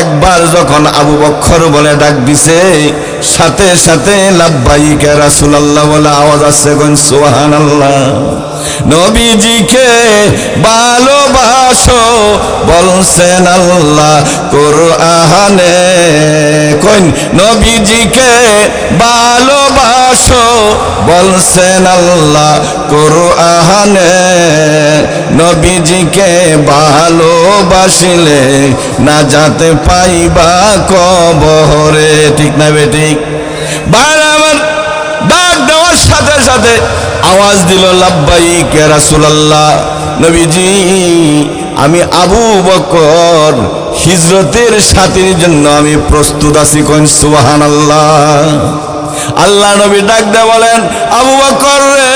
একবার যখন আবু বকর বলে ডাক দিছে, সাথে সাথে লাব্বাইক ইয়া রাসূলুল্লাহ বলে আওয়াজ আসছে, কোন সুবহানাল্লাহ। নবীজিকে ভালোবাসো বলছেন আল্লাহ কোরআনে, কোন নবীজিকে ভালোবাসো বলছেন আল্লাহ কোরআনে। নবীজিকে ভালোবাসিলে নাজাত পাইবা কবরে। ঠিক না বেঠিক? ভাইরা আমার, ডাক দেওয়ার সাথে সাথে আওয়াজ দিল লাব্বাইক ইয়া রাসূলুল্লাহ। নবীজি, আমি আবু বকর হিজরতের সাথীর জন্য আমি প্রস্তুত আছি। কোন সুবহানাল্লাহ। আল্লাহ নবী ডাক দিয়ে বলেন, আবু বকর রে,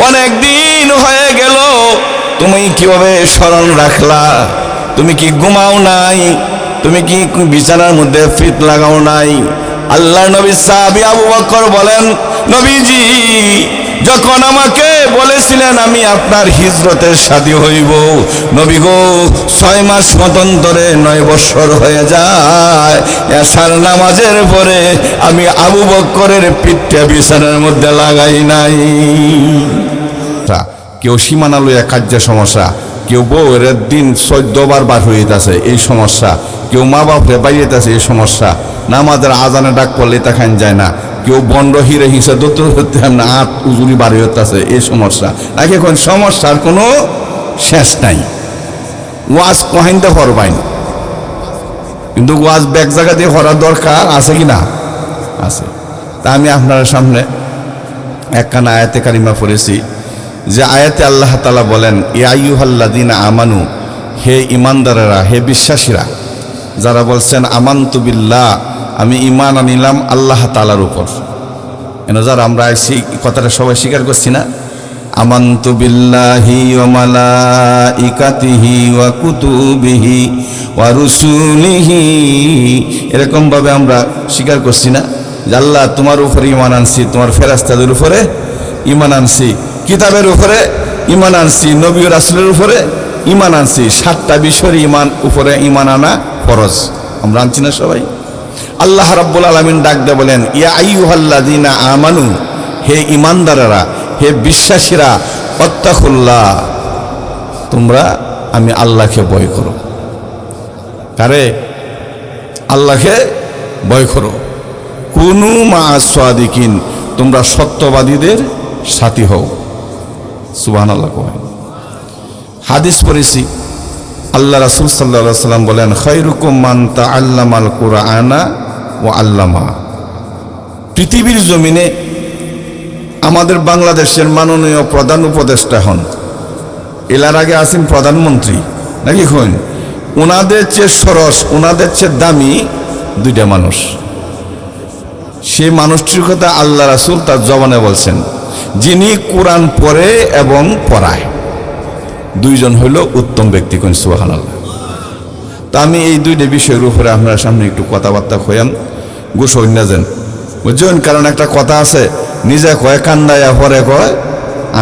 অনেক দিন হয়ে গেল, তুমি কিভাবে স্মরণ রাখলা? তুমি কি ঘুমাও নাই? তুমি কি বিছানার মধ্যে ফিট লাগাও নাই? আল্লাহ নবী সাহাবী আবু বকর বলেন, নবীজি যখন আমাকে বলেছিলেন আমি আপনার হিজরতের সাথী হইব, নবী গো 6 মাস মতন ধরে 9 বছর হয়ে যায়, এশার নামাজের পরে আমি আবু বকরের পিঠটা বিছানার মধ্যে লাগাই নাই। কেউ সীমানা লইয়া কার্যের সমস্যা, কেউ বউয়ের দিন 14 বার বার হইতেছে এই সমস্যা, কেউ মা বাপরে বাইরেতেছে এই সমস্যা, নামাজের আজানে ডাক করলে তাখান যায় না, কেউ বন্ড হিরে হিসেবে দত্ত ধরতে না হাত উজুরি বাড়ি হইতেছে এই সমস্যা। নাকি এখন সমস্যার কোনো শেষ নাই। ওয়াজ কহিনতে হরবাইন, কিন্তু ওয়াজ ব্যাক জায়গা দিয়ে হরার দরকার আছে কি না? আছে। তা আমি আপনার সামনে একখানা আয়াতে কারিমা পড়েছি, যে আয়াতে আল্লাহ তাআলা বলেন, ইয়া আইয়ুহাল্লাযীনা আমানু, হে ইমানদারেরা, হে বিশ্বাসীরা, যারা বলছেন আমানতু বিল্লাহ, আমি ঈমান আনিলাম আল্লাহ তাআলার উপর। যারা আমরা এই কথাটা সবাই স্বীকার করছি না, আমানতু বিল্লাহি ওয়া মালাইকাতিহি ওয়া কুতুবিহি ওয়া রুসুলিহি, এরকম ভাবে আমরা স্বীকার করছি না যে আল্লাহ তোমার উপরে ঈমান আনছি, তোমার ফেরেশতাদের উপরে ঈমান আনছি, কিতাবের উপরে ঈমান আনছি, নবী ও রাসূলের উপরে ঈমান আনছি। 7টা বিষয়ের উপরে ঈমান আনা ফরজ। আমরা আনছি না সবাই? আল্লাহ রাব্বুল আলামিন ডাক দিয়ে বলেন, ইয়া আইয়ুহাল্লাযীনা আমানু, হে ঈমানদারেরা, হে বিশ্বাসীরা, ওয়াত্তাকুল্লাহ, তোমরা আমি আল্লাহকে ভয় করো। কারে? আল্লাহকে ভয় করো। কুনু মা'আস সাদিকিন, তোমরা সত্যবাদীদের সাথী হও। সুবহানাল্লাহ। হাদিস পড়েছি, আল্লাহ রাসূল সাল্লাল্লাহু আলাইহি ওয়াসাল্লাম বলেন, খায়রুকুম মান তাআল্লামাল কুরআনা ওয়া আল্লামা। পৃথিবীর জমিনে আমাদের বাংলাদেশের মাননীয় প্রধান উপদেষ্টা হন, এলার আগে আছেন প্রধানমন্ত্রী, নাকি হন? ওনাদের চেয়ে সরস, ওনাদের চেয়ে দামি 2টা মানুষ। সেই মানুষটির কথা আল্লাহ রাসূল তার জবানে বলছেন, যিনি কোরআন পড়ে এবং পড়ায়, 2 জন হইল উত্তম ব্যক্তি। কোন সুবহানাল্লাহ। তা আমি এই 2টা বিষয়ের উপরে আপনার সামনে একটু কথাবার্তা কইয়াম, গোসল না যান, বুঝছেন? কারণ একটা কথা আছে, নিজে কয় কান্দায়া, পরে কয়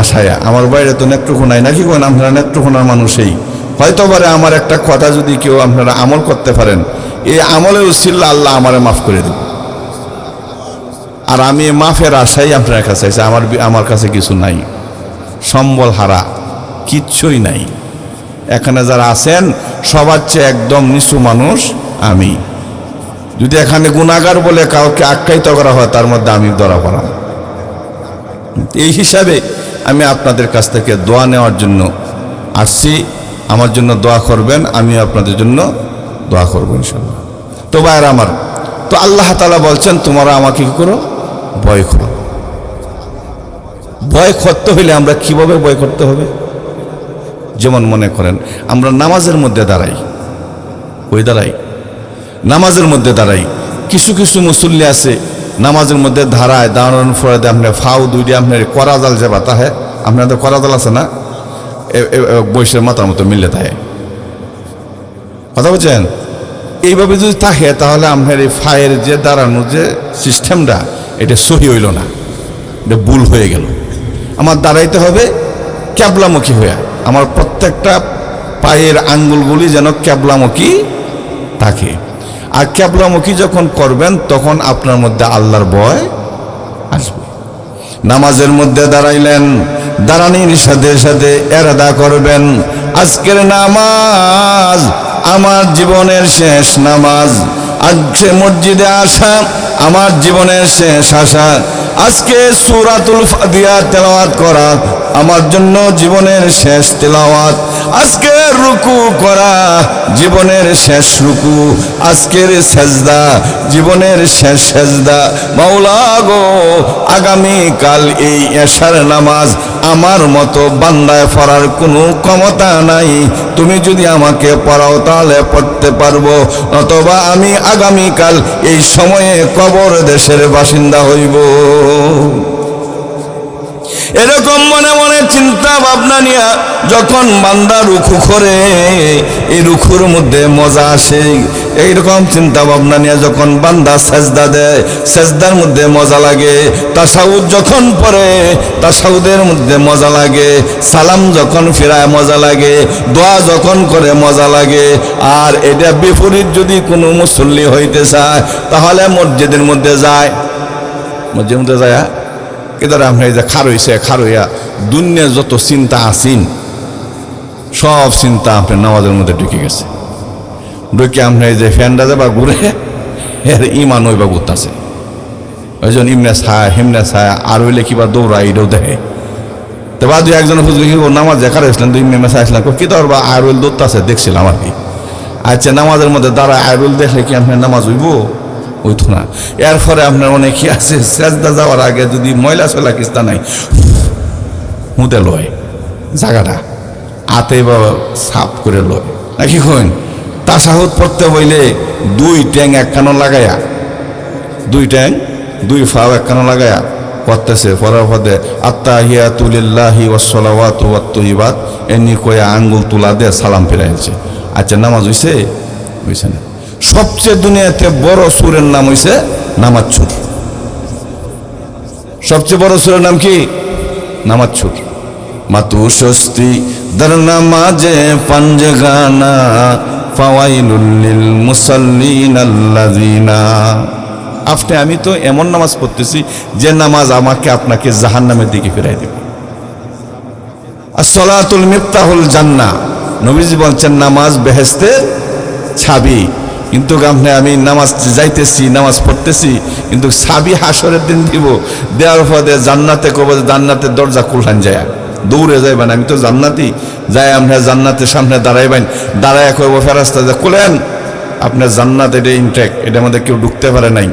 আশায়া। আমার বাইরে তো নেত্রকোনা নাই, নাকি কোন? আপনারা নেত্রকোনার মানুষই হয়তো পারে আমার একটা কথা যদি কেউ আপনারা আমল করতে পারেন, এই আমলের উসিলা আল্লাহ আমারে মাফ করে দেব। আর আমি মাফের আশাই আপনার কাছে আছি। আমার কাছে কিছু নাই, সম্বল হারা কিচ্ছুই নাই। এখানে যারা আছেন সবার চেয়ে একদম নিচু মানুষ আমি। যদি এখানে গুনাহগার বলে কাউকে আখ্যায়িত করা হয়, তার মধ্যে আমি ধরা পড়াম। এই হিসাবে আমি আপনাদের কাছ থেকে দোয়া নেওয়ার জন্য আসছি। আমার জন্য দোয়া করবেন, আমি আপনাদের জন্য দোয়া করবো ইনশাআল্লাহ। তো ভাইরা আমার, তো আল্লাহ তাআলা বলছেন তোমরা আমাকে কি করো? ভয় করো। ভয় করতে হইলে আমরা কিভাবে ভয় করতে হবে? যেমন মনে করেন আমরা নামাজের মধ্যে দাঁড়াই, নামাজের মধ্যে দাঁড়াই, কিছু কিছু মুসল্লি আছে নামাজের মধ্যে দাঁড়ানোর পরে আপনার ফাউ 2টা আপনার করাজাল যে বাতা হয়, আপনাদের করাজাল আছে না, বয়সের মাথার মতো মিললে থাকে, কথা বলছেন? এইভাবে যদি থাকে তাহলে আপনার এই ফায়ের যে দাঁড়ানোর যে সিস্টেমটা, এটা সহি হইল না, এটা ভুল হয়ে গেল। আমার দাঁড়াইতে হবে ক্যাবলামুখী হয়ে, আমার প্রত্যেকটা পায়ের আঙ্গুলগুলি যেন ক্যাবলামুখী থাকে। আর ক্যাবলামুখী যখন করবেন তখন আপনার মধ্যে আল্লাহর ভয় আসবে। নামাজের মধ্যে দাঁড়াইলেন, দাঁড়ানির সাথে সাথে এরাদা করবেন আজকের নামাজ আমার জীবনের শেষ নামাজ, আজকে মসজিদে আসা আমার জীবনের শেষ আশা, আজকে সূরাতুল ফাতিহা তেলাওয়াত করা আমার জন্য জীবনের শেষ তেলাওয়াত, আজকে রুকু করা জীবনের শেষ রুকু, আজকের সেজদা জীবনের শেষ সেজদা। মাওলা গো, আগামীকাল এই এশার নামাজ আমার মতো বান্দায় পড়ার কোনো ক্ষমতা নাই, তুমি যদি আমাকে পড়াও তাহলে পড়তে পারবো, অথবা আমি আগামীকাল এই সময়ে কবর দেশের বাসিন্দা হইব। এরকম মনে মনে চিন্তা ভাবনা নিয়ে যখন বান্দা রুকু করে, এই রুকুর মধ্যে মজা আসে। এইরকম চিন্তা ভাবনা নিয়ে যখন বান্দা সেজদা দেয়, সেজদার মধ্যে মজা লাগে। তাশাহুদ যখন পড়ে, তাশাহুদের মধ্যে মজা লাগে। সালাম যখন ফিরায় মজা লাগে। দোয়া যখন করে মজা লাগে। আর এটা বিপরীত যদি কোনো মুসল্লি হইতে চায় তাহলে মসজিদের মধ্যে যায়, মসজিদের মধ্যে যায় এদের আপনি যে খারইছে, খারইয়া দুনিয়ার যত চিন্তা আসিন সব চিন্তা আপনার নামাজের মধ্যে ঢুকে গেছে। ঢুকে আপনি যে ফ্যানটা যাবা ঘুরে এর ইমান ওইবা ঘুরতেছে। ওই জন্য ইমনে ছায় হিমনে ছায় আর হইলে কিবা দৌড়া এটাও দেখে। তো বা দুই একজন খুঁজবে কি নামাজ দেখা রয়েছিলেন, দুই ইমনে ছায় আসলাম কি তোর বা আয়রুল দৌড়তাছে দেখছিলাম আর কি। আচ্ছা, নামাজের মধ্যে দাঁড়া আয়রুল দেখলে কি আপনার নামাজ হইব? হইতো না। এরপরে আপনার অনেকে আছে সেজদা যাওয়ার আগে যদি ময়লা চলা কিস্তা নাই মুদে লয় জায়গাটা আতে বা সাফ করে লয় নাকি কইন। তাশাহুদ পড়তে হইলে দুই ট্যাং একখানো লাগায়া, দুই ট্যাং দুই ফাও একখানো লাগায়া পড়তেছে। পড়ার পদে আত্তাহিয়াতু লিল্লাহি ওয়াস সালাওয়াতু ওয়াত তাইয়্যিবাত এমনি কয়ে আঙ্গুল তুলা দিয়ে সালাম ফিরাইছে। আচ্ছা, নামাজ হইছে? হইছে না। সবচেয়ে দুনিয়াতে বড় সুরের নাম হইছে নামাজ সুর। সবচেয়ে বড় সুরের নাম কি? নামাজ সুর। মাতু স্বস্তি দর নামাজে পাঞ্জগানা ফাওয়াইলুল লিল মুসাল্লিন আল্লাযিনা। আপনি আমি তো এমন নামাজ পড়তেছি যে নামাজ আমাকে আপনাকে জাহান্নামের দিকে ফিরাই দেবে। as-salatul মিফতাহুল জান্নাহ, নবীজি বলছেন নামাজ বেহেশতের চাবি। কিন্তু আমি নামাজ যাইতেছি, নামাজ পড়তেছি, কিন্তু চাবি হাসরের দিন দিব। দেওয়ার পরে জান্নাতে কব, জান্নাতের দরজা খুলহান যায়, দৌড়ে যাইবেন আমি তো জান্নাতি, যাই আপনার জান্নাতের সামনে দাঁড়াইবেন, দাঁড়ায় কইব ফেরেশতা যে খুলেন আপনার জান্নাত, এটা ইনটেক, এটার মধ্যে কেউ ঢুকতে পারে নাই।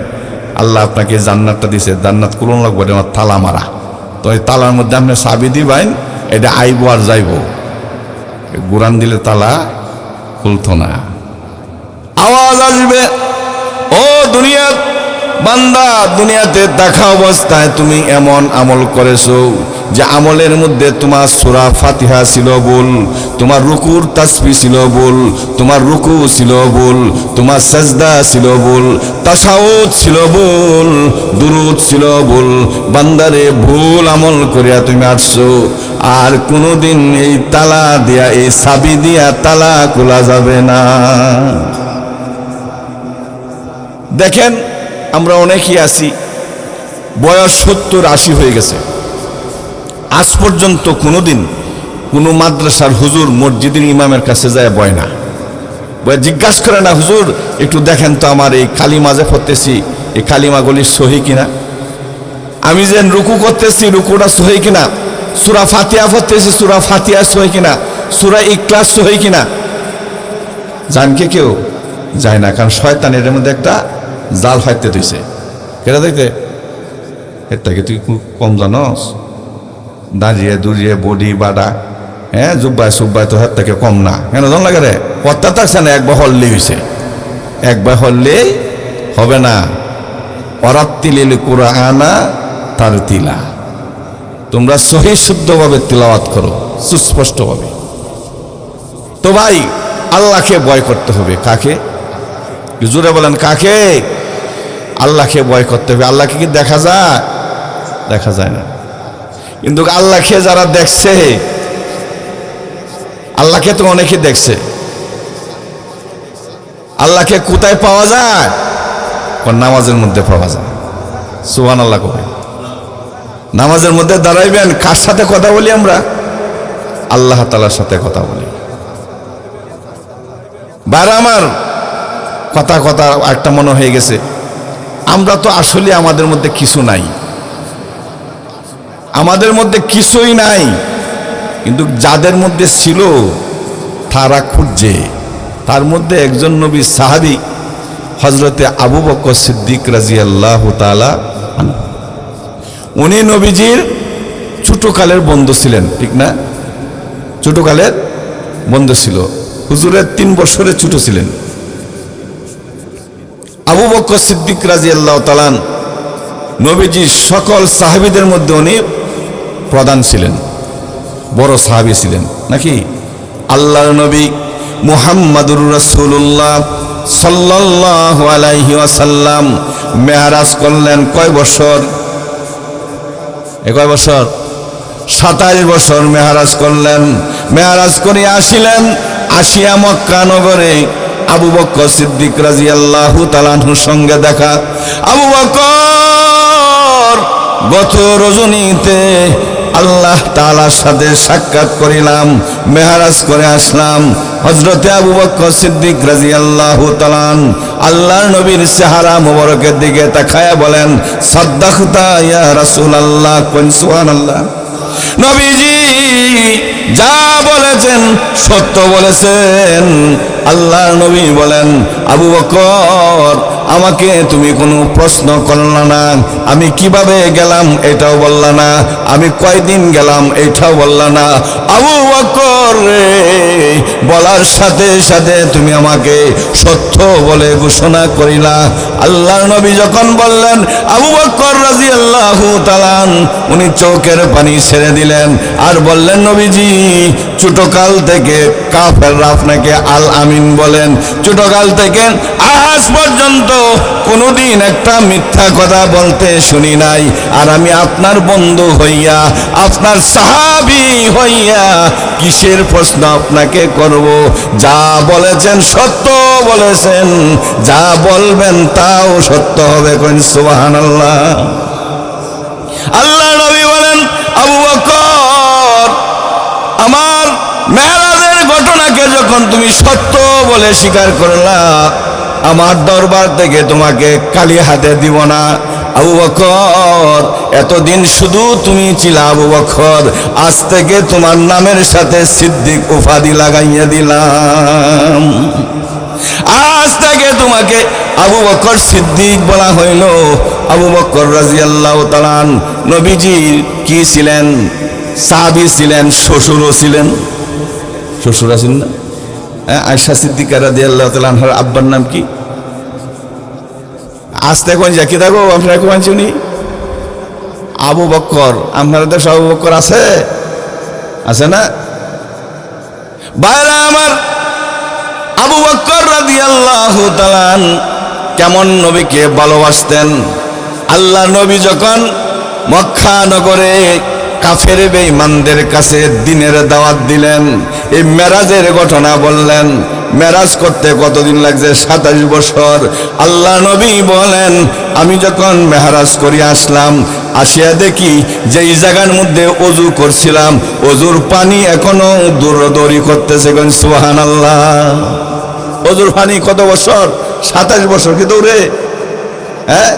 আল্লাহ আপনাকে জান্নাতটা দিছে, জান্নাত খুলন লাগবে, এটা আমার তালা মারা। তো এই তালার মধ্যে আপনি চাবি দিবেন, এটা আইব আর যাইব। গুরান দিলে তালা খুলতো না, আওয়াজ আসবে। ও দুনিয়ার বান্দা, দুনিয়াতে দেখা অবস্থায় তুমি এমন আমল করেছো যে আমলের মধ্যে তোমার সূরা ফাতিহা ছিল ভুল, তোমার রুকুর তাসবিহ ছিল ভুল, তোমার রুকু ছিল ভুল, তোমার সাজদা ছিল ভুল, তাশাহুদ ছিল ভুল, দুরূদ ছিল ভুল। বান্দারে ভুল আমল করিয়া তুমি আসছো, আর কোনোদিন এই তালা দিয়া, এই চাবি দিয়া তালা খোলা যাবে না। দেখেন আমরা অনেকেই আছি বয়স 70-80 হয়ে গেছে, আজ পর্যন্ত কোনোদিন কোনো মাদ্রাসার হুজুর মসজিদের ইমামের কাছে যায় বয় না, বয় জিজ্ঞাসা করে না, হুজুর একটু দেখেন তো আমার এই কালিমা যে পড়তেছি এই কালিমাগুলি সহি কিনা, আমি যে রুকু করতেছি রুকুটা সহি কিনা, সূরা ফাতিহা পড়তেছি সূরা ফাতিহা সহি কিনা, সূরা ইখলাস সহি কিনা। জানকে কেউ যায় না, কারণ শয়তান এর মধ্যে একটা জাল ফাইতে দিছে। কেটা দেখতে এর থেকে তুই কম জানস, দাঁড়িয়ে দুড়িয়ে বডি বাডা, হ্যাঁ জুব্বায় সুব্বায় তো হাত থেকে কম না, কেন জান লাগে রে কথা থাকছে না, একবার হল্লি হয়েছে, একবার হল্লেই হবে না। অরাত্তিলিল কুরআনা তারতিলা, তোমরা সহি শুদ্ধভাবে তিলাওয়াত করো সুস্পষ্টভাবে। তো ভাই আল্লাহকে ভয় করতে হবে। কাকে? জোরে বলেন কাকে? আল্লাহকে ভয় করতে হবে। আল্লাহকে কি দেখা যায়? দেখা যায় না। কিন্তু আল্লাহকে যারা দেখছে আল্লাহকে তো অনেকে দেখছে। আল্লাহকে কোথায় পাওয়া যায়? নামাজের মধ্যে পাওয়া যায়। সুবহানাল্লাহ কবে? নামাজের মধ্যে দাঁড়াইবেন, কার সাথে কথা বলি আমরা? আল্লাহ তাআলার সাথে কথা বলি। বার আমার কথা একটা মনে হয়ে গেছে, আমরা তো আসলে আমাদের মধ্যে কিছু নাই, আমাদের মধ্যে কিছুই নাই, কিন্তু যাদের মধ্যে ছিল তারা খুঁজছে। তার মধ্যে একজন নবী সাহাবী হযরতে আবু বকর সিদ্দিক রাদিয়াল্লাহু তাআলা আনহু। উনি নবীজির ছোটকালের বন্ধু ছিলেন, ঠিক না? ছোটকালের বন্ধু ছিল, হুজুরের 3 বছরের ছোট ছিলেন। আবু বকর সিদ্দিক রাদিয়াল্লাহু তাআলা নবীজির সকল সাহাবীদের মধ্যে উনি প্রধান ছিলেন, বড় সাহাবী ছিলেন নাকি? আল্লাহর নবী মুহাম্মাদুর রাসূলুল্লাহ সাল্লাল্লাহু আলাইহি ওয়াসাল্লাম মেরাজ করলেন কয় বছর? কয় বছর? 27 বছর মেরাজ করলেন। মেরাজ করে আসিলেন, আসিয়া মক্কা নগরে আবু বকর সিদ্দিক রাদিয়াল্লাহু তাআলা আনহুর সঙ্গে দেখা। আবু বকর, গত রজনীতে আল্লাহ তাআলার সাথে সাক্ষাৎ করিলাম, মেরাজ করে আসলাম। হযরতে আবু বকর সিদ্দিক রাদিয়াল্লাহু তাআলা আল্লাহর নবীর চেহারা মোবারকের দিকে তাকায়া বলেন, সাদ্দাকতা ইয়া রাসূলুল্লাহ। কোন সুবহানাল্লাহ। নবীজি যা বলেছেন সত্য বলেছেন। আল্লাহর নবী বলেন, আবু বকর, আমাকে তুমি কোনো প্রশ্ন করলা না, আমি কিভাবে গেলাম এটাও বললা না, আমি কয়দিন গেলাম এটাও বললা না। আবু বকর রে, বলার সাথে সাথে তুমি আমাকে সত্য বলে ঘোষণা করিলা। আল্লাহর নবী যখন বললেন আবু বকর রাদিয়াল্লাহু তাআলা, উনি চোখের পানি ছেড়ে দিলেন আর বললেন, নবীজি ছোটকাল থেকে কাফেররা আপনাকে আল আমিন বলেন, ছোটকাল থেকে আজ পর্যন্ত কোনোদিন একটা মিথ্যা কথা বলতে শুনি নাই। আর আমি আপনার বন্ধু হইয়া, আপনার সাহাবী হইয়া কিসের প্রশ্ন আপনাকে করব? যা বলেছেন সত্য বলেছেন, যা বলবেন তাও সত্য হবে। কোন সুবহানাল্লাহ। আল্লাহ নবী বলেন, আবু বকর, আমার মেরাজের ঘটনাকে যখন তুমি সত্য বলে স্বীকার করলা, আমার দরবার থেকে তোমাকে খালি হাতে দিব না। আবু বকর, এতদিন শুধু তুমি ছিলা আবু বকর, আজ থেকে তোমার নামের সাথে সিদ্দিক উপাধি লাগাইয়া দিলাম। আজ থেকে তোমাকে আবু বকর সিদ্দিক বলা হইল। আবু বকর রাদিয়াল্লাহু তাআলা নবীজির কি ছিলেন? সাহাবী ছিলেন, শ্বশুরও ছিলেন। শ্বশুর আছেন না? আয়েশা সিদ্দিকা রাদিয়াল্লাহু তাআলা আনহার আব্বার নাম কি? আস্তে কোন জাকি থাকো আপনারা কোন চিনি? আবু বকর। আপনারা দেশে আবু বকর আছে? আছে না? ভাইরা আমার, আবু বকর রাদিয়াল্লাহু তাআলা কেমন নবীকে ভালোবাসতেন। আল্লাহ নবী যখন মক্কা নগরে কাফের বেঈমানদের কাছে দ্বীনের দাওয়াত দিলেন, এই মেরাজের ঘটনা বললেন। মেরাজ করতে কতদিন লাগছে? 27 বছর। আল্লাহ নবী বলেন, আমি যখন মেরাজ করে আসলাম, আসিয়া দেখি যেই জায়গার মধ্যে ওযু করছিলাম, ওযুর পানি এখনো দৌড়াদৌড়ি করতেছে। কোন সুবহানাল্লাহ। ওযুর পানি কত বছর? 27 বছর কি দৌড়ে? হ্যাঁ।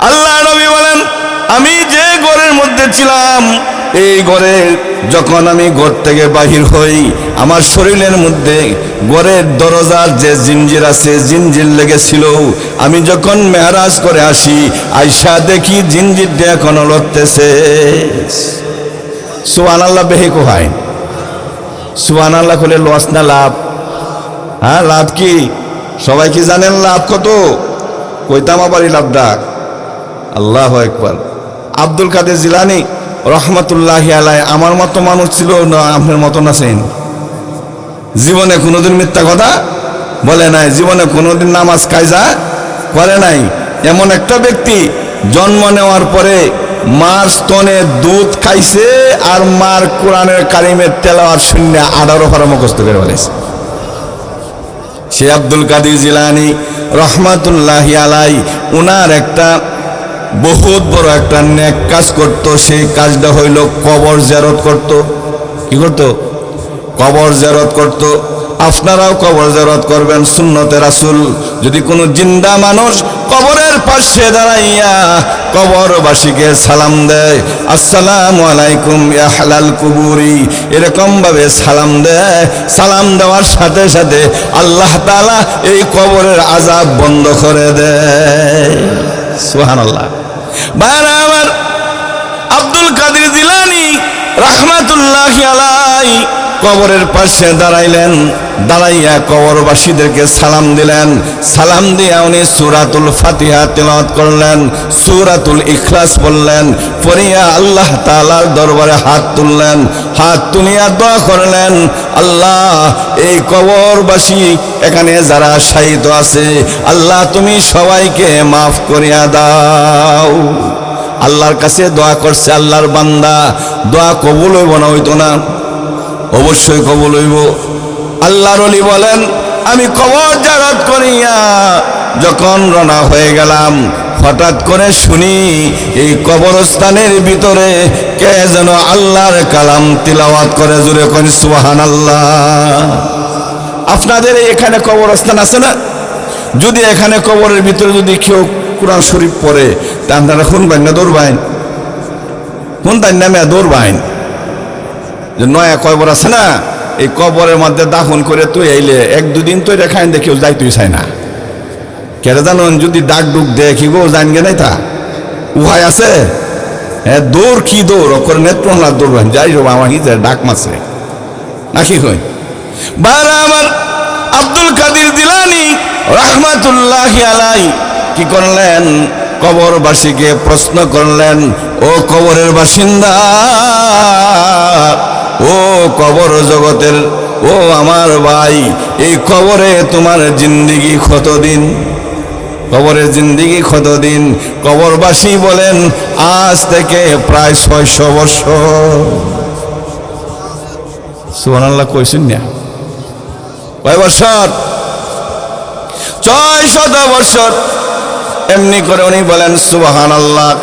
আল্লাহ নবী বলেন, আমি যে ঘরের মধ্যে ছিলাম, এই ঘরে যখন আমি ঘর থেকে বাহির হই, আমার শরীরের মধ্যে ঘরের দরজার যে জিঞ্জির আছে, জিঞ্জির লেগেছিল। আমি যখন মেরাজ করে আসি, আইসা দেখি জিঞ্জিরটা এখনো লড়তেছে। সুবহানাল্লাহ। বেহে কোহায় সুবহানাল্লাহ করলে লস না লাভ? হ্যাঁ, লাভ কি? সবাই কি জানেন লাভ কত? কইতাম আবারই লাভটা। আল্লাহু আকবার। আব্দুল কাদের জিলানী রহমাতুল্লাহি আলাইহি আমার মতো মানুষ ছিল না? আপনার মতন আছেন? জীবনে কোনোদিন মিথ্যা কথা বলে নাই, জীবনে কোনোদিন নামাজ কায়জা করে নাই। এমন একটা ব্যক্তি জন্ম নেওয়ার পরে মার স্তনে দুধ খাইছে আর মার কোরআনের কারিমের তেলাওয়াত শুনে 18 পারা মুখস্থ করে ফেলেছে। সে আব্দুল কাদের জিলানী রহমাতুল্লাহি আলাইহি উনার একটা বহুত বড় একটা নেক কাজ করত। সেই কাজটা হইল কবর জিয়ারত করত। কি করত? কবর জিয়ারত করত। আপনারাও কবর জিয়ারত করবেন, সুন্নতে রাসূল। যদি কোনো জিন্দা মানুষ কবরের পাশে দাঁড়াইয়া কবরবাসীকে সালাম দেয়, আসসালামু আলাইকুম ইয়া আহলাল কুবুরি, এরকম ভাবে সালাম দেয়, সালাম দেওয়ার সাথে সাথে আল্লাহ তাআলা এই কবরের আযাব বন্ধ করে দেয়। সুবহানাল্লাহ। ভাইরা আমার, আব্দুল কাদের জিলানী রাহমাতুল্লাহি আলাইহি কবরের পাশে দাঁড়াইলেন, দাঁড়াইয়া কবরবাসীদেরকে সালাম দিলেন। সালাম দিয়ে উনি সূরাতুল ফাতিহা তেলাওয়াত করলেন, সূরাতুল ইখলাস বললেন, পড়িয়া আল্লাহ তাআলার দরবারে হাত তুললেন। হাত তুলিয়া দোয়া করলেন, আল্লাহ এই কবরবাসী এখানে যারা শায়িত আছে, আল্লাহ তুমি সবাইকে মাফ করিয়া দাও। আল্লাহর কাছে দোয়া করছে আল্লাহর বান্দা, দোয়া কবুল হইব না? হইতো না, অবশ্যই কবুল হইব। আল্লাহর ওলি বলেন, আমি কবর জিয়ারত করিয়া যখন রওনা হয়ে গেলাম, হঠাৎ করে শুনি এই কবরস্থানের ভিতরে কে যেন আল্লাহর কালাম তিলাওয়াত করে। জোরে কোন সুবহানাল্লাহ। আপনাদের এখানে কবরস্থান আছে না? যদি এখানে কবরের ভিতরে যদি কেউ কোরআন শরীফ পড়ে, তা আপনারা শুনবেন না দৌড়বাইন? শুনতেন না? মেয়ে দৌড়বাইন যে নয়া কবর আছে না, এই কবরের মধ্যে দাফন করে তুই আইলে 1-2 দিন তো রেখাইন দেখে কেউ যাইতেই চায় না। কেন জানুন? যদি ডাক ডুক দেখি গো জানগে নাই তা উহাই আছে। হ্যাঁ, দৌড় কি দৌড় করে নেত্রনাথ দৌড়বেন, যাই হোক আমার হিজে ডাক মাছে নাকি কই। বারা আমার আব্দুল কাদের জিলানী রাহমাতুল্লাহি আলাইহি কি করলেন? কবরবাসীকে প্রশ্ন করলেন, ও কবরের বাসিন্দা, ও কবর জগতের ও আমার ভাই, এই কবরে তোমার জিন্দেগি কতদিন? কবরের জিন্দেগি কতদিন? কবরবাসী বলেন, আজ থেকে প্রায় 600 বছর। সুবহানাল্লাহ কইছেন না? কয় বছর? 600 বছর। এমনি করে উনি বলেন সুবহানাল্লাহ।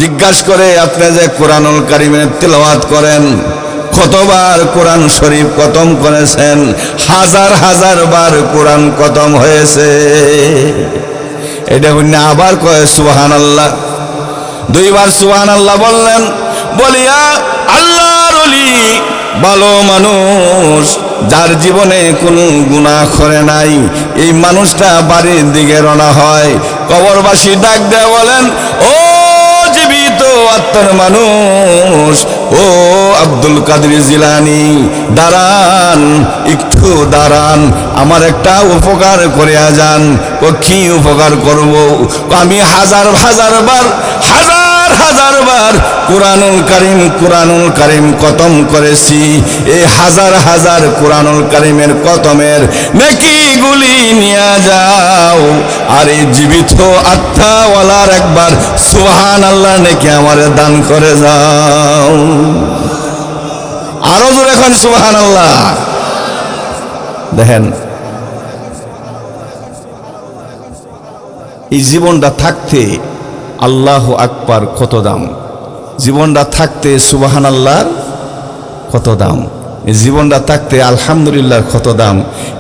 জিজ্ঞাসা করে, আপনি যে কোরআনুল কারীমের তেলাওয়াত করেন, কতবার কোরআন শরীফ খতম করেছেন? 1000 বার কোরআন খতম হয়েছে। এটা উনি আবার কয় সুবহানাল্লাহ। 2 বার সুবহানাল্লাহ বললেন। বলিয়া আল্লাহর ওলি, ভালো মানুষ, যার জীবনে কোনো গুনাহ করে নাই, এই মানুষটা বাড়ির দিকে রওনা হয়। কবরবাসী ডাক দেয়া বলেন, ও জীবিত আত্মার মানুষ, ও আব্দুল কাদের জিলানী, দাঁড়ান, একটু দাঁড়ান, আমার একটা উপকার করে যান। ও কি উপকার করব? আমি হাজার বার কোরআনুল কারীম খতম করেছি। এই হাজার কোরআনুল কারীমের খতমের নেকিগুলি নিয়ে যাও, আর এই জীবিত আত্মাওয়ালার একবার সুবহানাল্লাহ নেকি আমারে দান করে যাও। আরো জোরে এখন সুবহানাল্লাহ। দেখেন, এই জীবনটা থাকতে আল্লাহু আকবার কত দাম, জীবনটা থাকতে সুবহানাল্লাহর কত দাম, এই জীবনটা থাকতে আলহামদুলিল্লাহর কত দাম,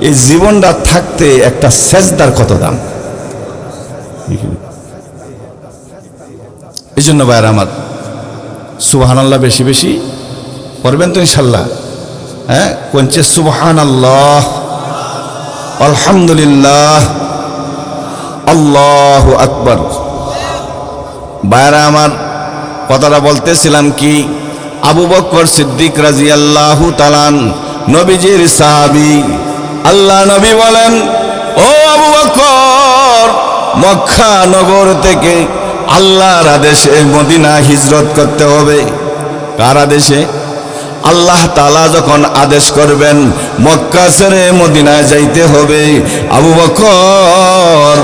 এই জীবনটা থাকতে একটা সেজদার কত দাম। এই জন্য ভাইয়ার আমার, সুবহানাল্লাহ বেশি বেশি পড়বেন তো ইনশাল্লাহ। হ্যাঁ, কোনছে সুবহানাল্লাহ, আলহামদুলিল্লাহ, আল্লাহু আকবার। ভাইয়ারা আমার, কথাটা বলতেছিলাম কি, আবু বকর সিদ্দিক রাদিয়াল্লাহু তাআলা নবীজির সাহাবী। আল্লাহ নবী বলেন, ও আবু বকর, মক্কা নগর থেকে আল্লাহর আদেশে মদিনা হিজরত করতে হবে। কার আদেশে? আল্লাহ তাআলা যখন আদেশ করবেন মক্কা ছেড়ে মদিনায় যাইতে হবে, আবু বকর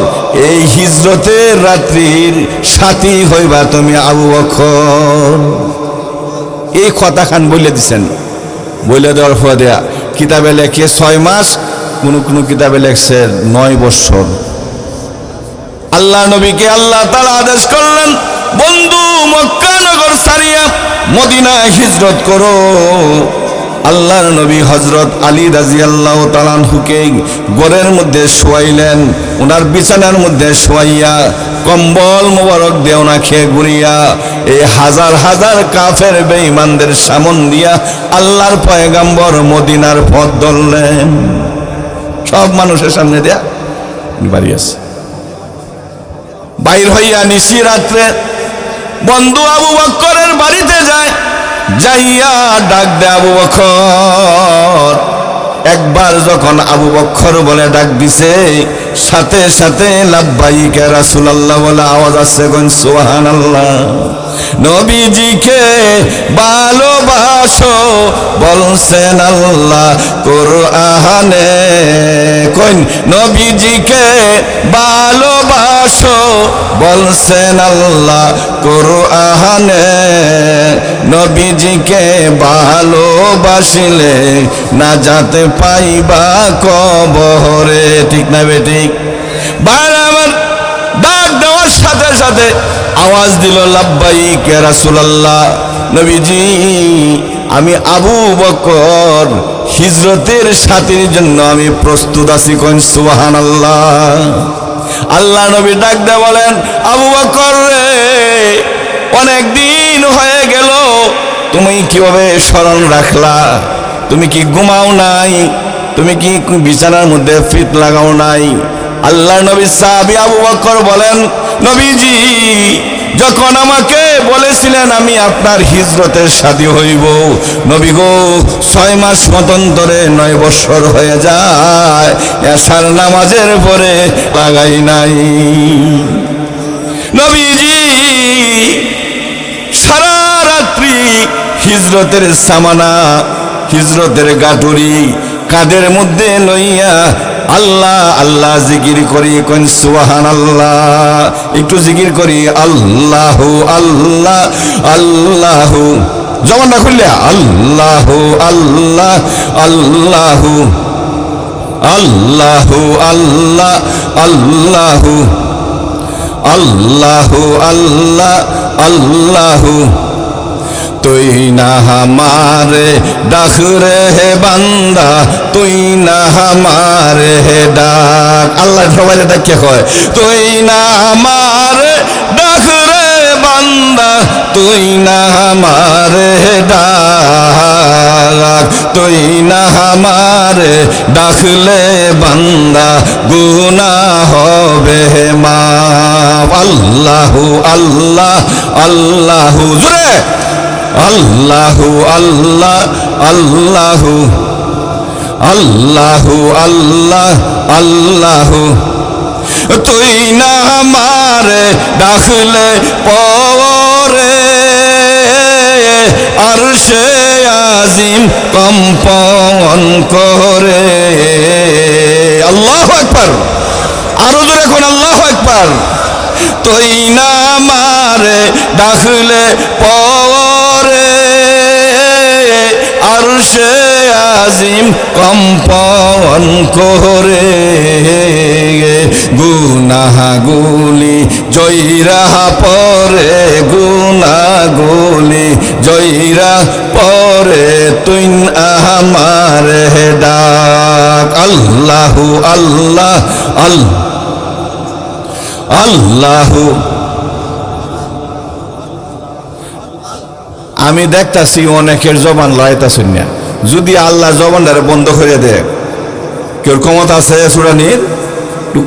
এই হিজরতের রাত্রির সাথী হইবা তুমি আবু বকর। এই কথা খান বলে দিছেন। বলে দেওয়ার পর দেয়া কিতাবে লেখে 6 মাস, কোন কিতাবে লেখছে 9 বছর। আল্লাহ নবীকে আল্লাহ তাআলা আদেশ করলেন, বন্ধু মক্কা নগর ছাড়িয়া মদিনায় হিজরত করো। আল্লাহর নবী হযরত আলী রাদিয়াল্লাহু তাআলা আনহুকে ঘরের মধ্যে শোয়াইলেন, ওনার বিছানার মধ্যে শোয়াইয়া কম্বল মোবারক দিয়ে ওনাকে ঘুরিয়া এই হাজার হাজার কাফের বেঈমানদের সামন দিয়া আল্লাহর পয়গম্বর মদিনার পথ ধরলেন। সব মানুষের সামনে দেয়া বাড়ি আছে। বাইর হইয়া নিশি রাত্রে বন্ধু আবু বকরের বাড়িতে যায়, যাইয়া ডাক দে আবু বকর। একবার যখন আবু বকর বলে ডাক দিছে, সাথে সাথে লাব্বাইক ইয়া রাসূলুল্লাহ বলে আওয়াজ আসছে, কোন সুবহানাল্লাহ। নবীজিকে ভালোবাসো বলছেন আল্লাহ কোরআনে, কোন নবীজিকে ভালোবাসো বলছেন আল্লাহ কোরআনে। নবীজিকে ভালোবাসিলে নাজাত পাইবা কবরে। ঠিক না বেঠিক? আমার ডাক দেওয়ার সাথে সাথে আওয়াজ দিল লাব্বাইক ইয়া রাসূলুল্লাহ। নবীজি আমি আবু বকর হিজরতের সাথীর জন্য আমি প্রস্তুত আছি, কোন সুবহানাল্লাহ। আল্লাহ নবী ডাক দিয়ে বলেন, আবু বকর রে, অনেক দিন হয়ে গেল, তুমি কিভাবে স্মরণ রাখলা? তুমি কি ঘুমাও নাই? তুমি কি বিছানার মধ্যে ফিট লাগাও নাই? আল্লাহ নবী সাহাবী আবু বকর বলেন, নবীজি যখন আমাকে বলেছিলেন আমি আপনার হিজরতের সাথী হইব, নবী গো 6 মাস মতন ধরে 9 বছর হয়ে যায়, এশার নামাজের পরে লাগাই নাই। নবীজি সারা রাত্রি হিজরতের সামানা, হিজরতের গাটুরি কাঁধের মধ্যে লইয়া আল্লাহ আল্লাহ জিকির করি, কোন সুবহানাল্লাহ। একটু জিকির করি, আল্লাহু আল্লাহ আল্লাহু, জবানটা খুললে আল্লাহু আল্লাহ আল্লাহু আল্লাহু আল্লাহ আল্লাহু আল্লাহু আল্লাহ আল্লাহু। তুই না হামারে ডাক রে হে বান্দা, তুই না হামারে ডাক। আল্লাহ সবাই ডাকে কয়, তুই না হামারে ডাক রে বান্দা, তুই না হামারে ডাক। তুই না হামারে ডাকলে বান্দা গুনাহ হবে মাফ। আল্লাহু আল্লাহ আল্লাহু, জোরে আল্লাহু আল্লাহ আল্লাহু আল্লাহু আল্লাহ আল্লাহু। তুই না আমারে ডাকলে পরে আরশে আজিম কম্পন করে। আল্লাহু আকবার, আরো জোরে এখন আল্লাহু আকবার। তুই না আমারে ডাকলে পরে আরশে আজিম কম্পন করে। গুনাহগুলি জয়রা পরে, গুনাহগুলি জয়রা পরে তুই আমারে ডাক। আল্লাহু আল্লাহ আল্লাহু। আমি দেখতাছি অনেকের জবান লড়াইতাছেন না, যদি আল্লাহ জবানটারে বন্ধ করে দেয়, কেউ ক্ষমতা আছে সুরানির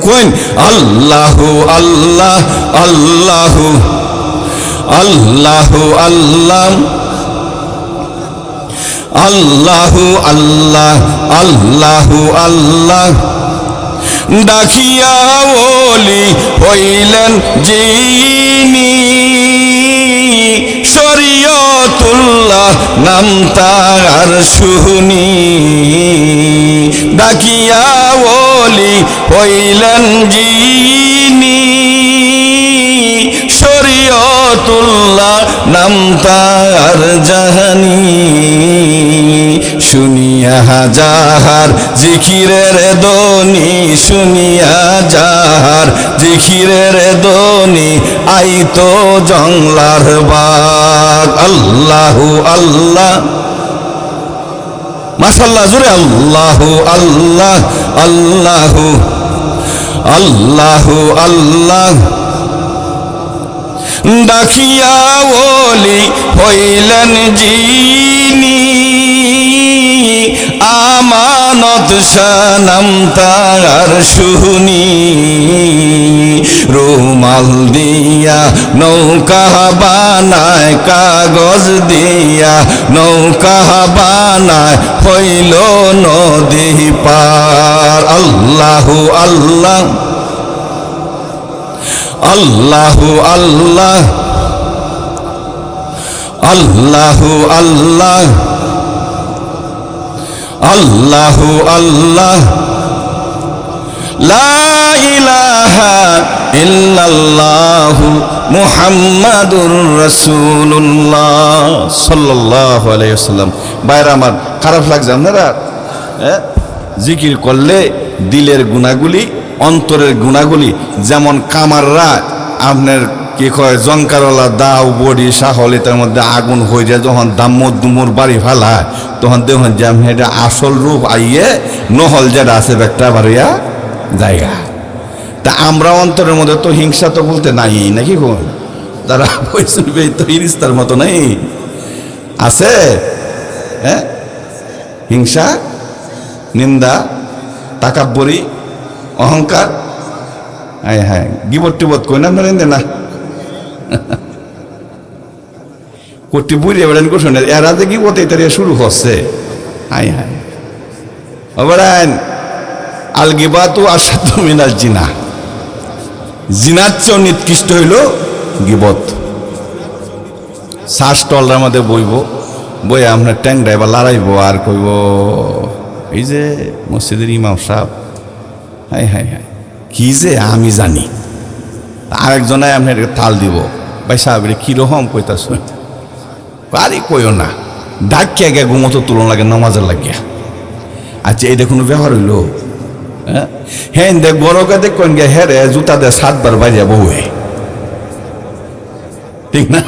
কইন আল্লাহু আল্লাহ আল্লাহু আল্লাহু আল্লাহ আল্লাহু আল্লাহ আল্লাহু আল্লাহ। ডাকিয়া ওলি হইলেন যিনি শরীয়তুল্লাহ নাম তার শুনি ডাকিয়া ওলি হইলেন যিনি শরীয়তুল্লাহ নাম তার জাহানি শুনিয়া যাহার জিকিরের দনি শুনিয়া যাহার জিকিরের দনি আইতো জংলার বাগ আল্লাহু আল্লাহ মাশাআল্লাহ জোরে আল্লাহু আল্লাহ আল্লাহু আল্লাহু আল্লাহ ডাকিয়া ওলি হইলেন যিনি আমানত শানাম তার শুনি রুমাল দিয়া নৌকা বানায় কাগজ দিয়া নৌকা বানায় হইল নদী পার আল্লাহু আল্লাহ আল্লাহু আল্লাহ আল্লাহু আল্লাহ আল্লাহু আল্লাহ লা ইলাহা ইল্লাল্লাহু মুহাম্মাদুর রাসূলুল্লাহ সাল্লাল্লাহু আলাইহি ওয়াসাল্লাম। বাইরে আমার খারাপ লাগছে আপনারা জিকির করলে দিলের গুনাহগুলি অন্তরের গুণাগুলি যেমন কামাররা আপনার কি কয় জঙ্কারওয়ালা দাও বড়ি শাহলি তার মধ্যে আগুন হয়ে যায় যখন দাম্মর দুমুর বাড়ি ফেলায় তখন দেখুন যে আপনি এটা আসল রূপ আইয়ে নহল যেটা আছে একটা বাড়িয়া জায়গা তা আমরা অন্তরের মধ্যে তো হিংসা তো বলতে নাই নাকি কোন তারা বলবে তো ইরিস্তার মতো নেই আছে হ্যাঁ হিংসা নিন্দা তাকাব্বরি অহংকার হ্যাঁ হ্যাঁ গিবত টিবত কই না মেরেন না কোটি বুড়ি এবার কোশন এরা যে গিবত এটা শুরু হচ্ছে হাই হাই ওবরান আল গিবাতু আসাদু মিনাল জিনা জিনার চেয়েও নিকৃষ্ট হইল গিবত শ্বাস টলরার মধ্যে বইব বই আপনার ট্যাঙ্ক ড্রাইভার লড়াইব আর কইব এই যে মসজিদের ইমাম সাহেব হাই হাই হাই কি যে আমি জানি আরেকজনে আপনার তাল দিব ভাই সাহেব রে কিরকম কইতাছ পারি কইও না ডাকিয়া গে ঘুমতো তুলন লাগে নামাজের লাগিয়া আচ্ছা এটা কোনো ব্যবহার হইল হ্যাঁ দেখ বড়কে দেখ কোন গে হ্যাঁ রে জুতা দে 7 বার বাইরে বউয়ে ঠিক না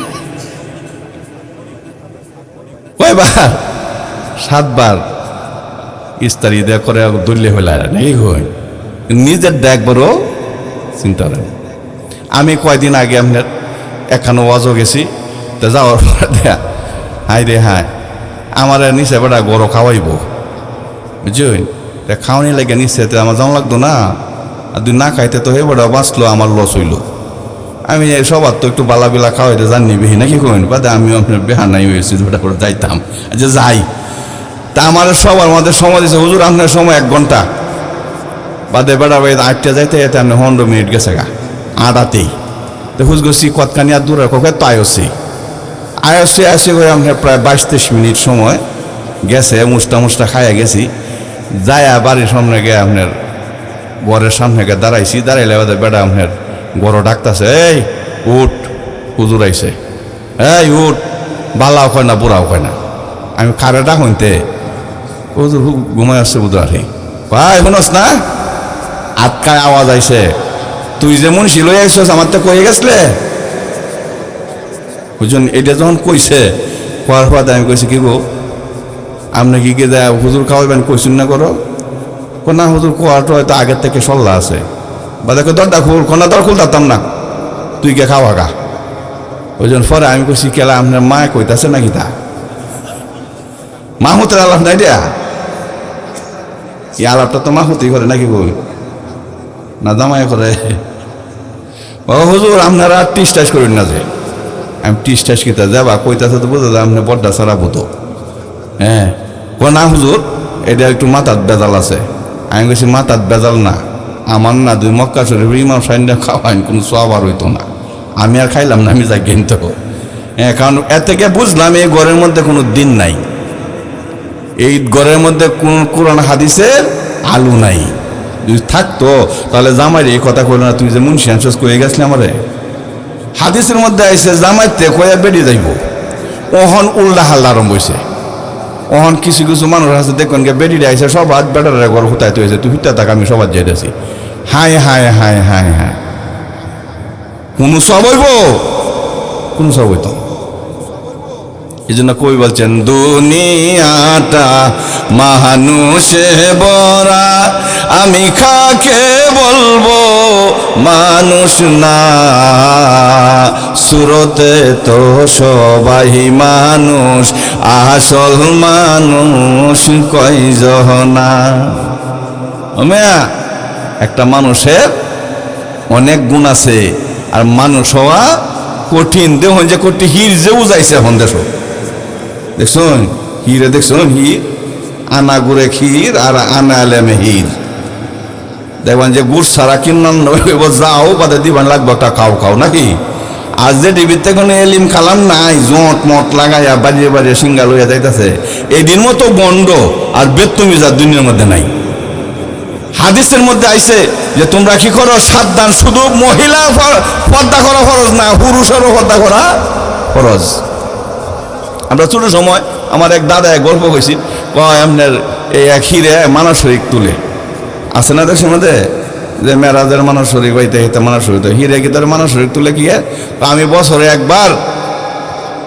কয়বার 7 বার ইস্তারি দে করে দল্লে হইলা নাকি কই নিজের দেখবারও চিন্তা করেন আমি কয়দিন আগে আপনার এখানে ওয়াজও গেছি তা যাওয়ার পর দেয়া হাই রে হাই আমার নিচে বেটা গরো খাওয়াইব বুঝছেন তা খাওয়ানি লাগে নিচে আমার জানা লাগতো না আর তুই না খাইতে তো হে বেটা বাঁচলো আমার লস হইল আমি সবার তো একটু বালাবিলা খাওয়াইতে জানি বেহি নাকি কইন বাদে আমিও আপনার বেহানাই হয়েছি বেটা করে যাইতাম যে যাই তা আমার সবার মধ্যে সময় দিয়েছে হুজুর আপনার সময় 1 ঘন্টা বাদে বেড়া বাড়ি 8টা যাইতে যেতে আপনি 15 মিনিট গেছে গা আড়াতেই তো হুজগছি কতখানি আর দূরে কোকে তো আয়সি আসে করে আপনার প্রায় 22-23 মিনিট সময় গেছে মুষ্টা খাইয়া গেছি যায়া বাড়ির সামনে গিয়ে আপনার ঘরের সামনে গিয়ে দাঁড়াইছি দাঁড়াইলে বাদে বেড়া আপনার বড় ডাকতেছে এই উঠ হুজুর আইছে এই উঠ বালাও কয় না বুড়াও কয় না আমি কারে ডাক হইতে হুজুর ঘুমাই আসছে বুধুর আরে ভাই শুনস না আটকায় আওয়াজ আইছে তুই যেমন শিলই আইসস আমার তো কয়ে গেছলে বুঝুন এটা যখন কইছে কোয়ার পর আমি কইছি কি গো আপনি কি কে দেয় হুজুর খাওয়াইবেন কইসুন না করো কোনা হুজুর কোয়ারটা হয়তো আগের থেকে সল্লা আছে বা দেখো দরটা খুল কোনা দর খুলতাম না তুই কে খাওয়া গা ওই জন্য পরে আমি কইছি কেলা আপনার মা কইতাছে নাকি তা মাহুতের আলাপ নাই দিয়া এই আলাপটা তো মাহুতেই করে নাকি বই না জামাই করে ও হুজুর আপনারা টিস টাইস করেন না যে আমি টিস টাইস কিতা যাবা কইতাছে তো বুঝা যায় আপনি বড্ডা সারা বুতো হ্যাঁ ও না হুজুর এটা একটু মাথার বেজাল আছে আমি কইছি মাথার বেজাল না আমার না 2 মক্কা শরীফ ইমাম সাহেব খাওয়াইন কোনো সওয়াব আর হইতো না আমি আর খাইলাম না আমি যাই কিনতে কারণ এর থেকে বুঝলাম এই ঘরের মধ্যে কোনো দিন নাই, এই ঘরের মধ্যে কোন কোরআন হাদিসের আলু নাই। যদি থাকতো তাহলে জামাই এই কথা কইল না, তুই যে মুন্সি আনছস কয়ে গেছলি আমারে। হাদিসের মধ্যে আইসে জামাইতে কয়ে বেরিয়ে যাইব, ওহন উল্টা হাল্লা আরম্ভ হয়েছে। ওহন কিছু কিছু মানুষ আছে দেখুন গে বেরিয়ে আইসে সবার বেটারে ঘর হুতাইতে হয়েছে, তুই হুতা থাক আমি সবার যাইতেছি। হায় হায় হায় হায় হায়, কোনো সব হইব, কোনো সব হইত। এই জন্য কবি বলছেন দুনিয়াটা মানুষে বরা, আমি কাকে বলবো মানুষ না, সুরতে তো সবাই মানুষ, আসল মানুষ কয়জনা। ওমিয়া একটা মানুষের অনেক গুণ আছে, আর মানুষ হওয়া কঠিন। দেখুন যে কঠিন হির যে উজাইছে এখন দেশ, দেখুন হিরে, দেখুন হির আনা গুড়ে ক্ষীর আর আনা আলেমে হির। দেখবেন যে গুড় সারা কিনান যাও বাদে দিবান লাগবে একটা খাও খাও নাকি। আজ যে টিভিতে কোনো এলিম খালাম নাই, জট মট লাগাইয়া বাড়িয়ে বাড়িয়ে সিঙ্গা লইয়া যাইতেছে, এদিন মতো গন্ড আর বেত্তমিজা দুনিয়ার মধ্যে নাই। হাদিসের মধ্যে আইছে যে তোমরা কি করো সাবধান, শুধু মহিলা পর্দা করা ফরজ না, পুরুষেরও পর্দা করা ফরজ। আমরা ছোট সময় আমার এক দাদা এক গল্প কইছি, আপনার এই এক হিরে মানসরিক তুলে আছে না দেশের মধ্যে, যে মেরাজের মানসরিক হইতে হইতে মানসরিক হিরে কি তোর মানসরিক তুলে কি আমি বছরে একবার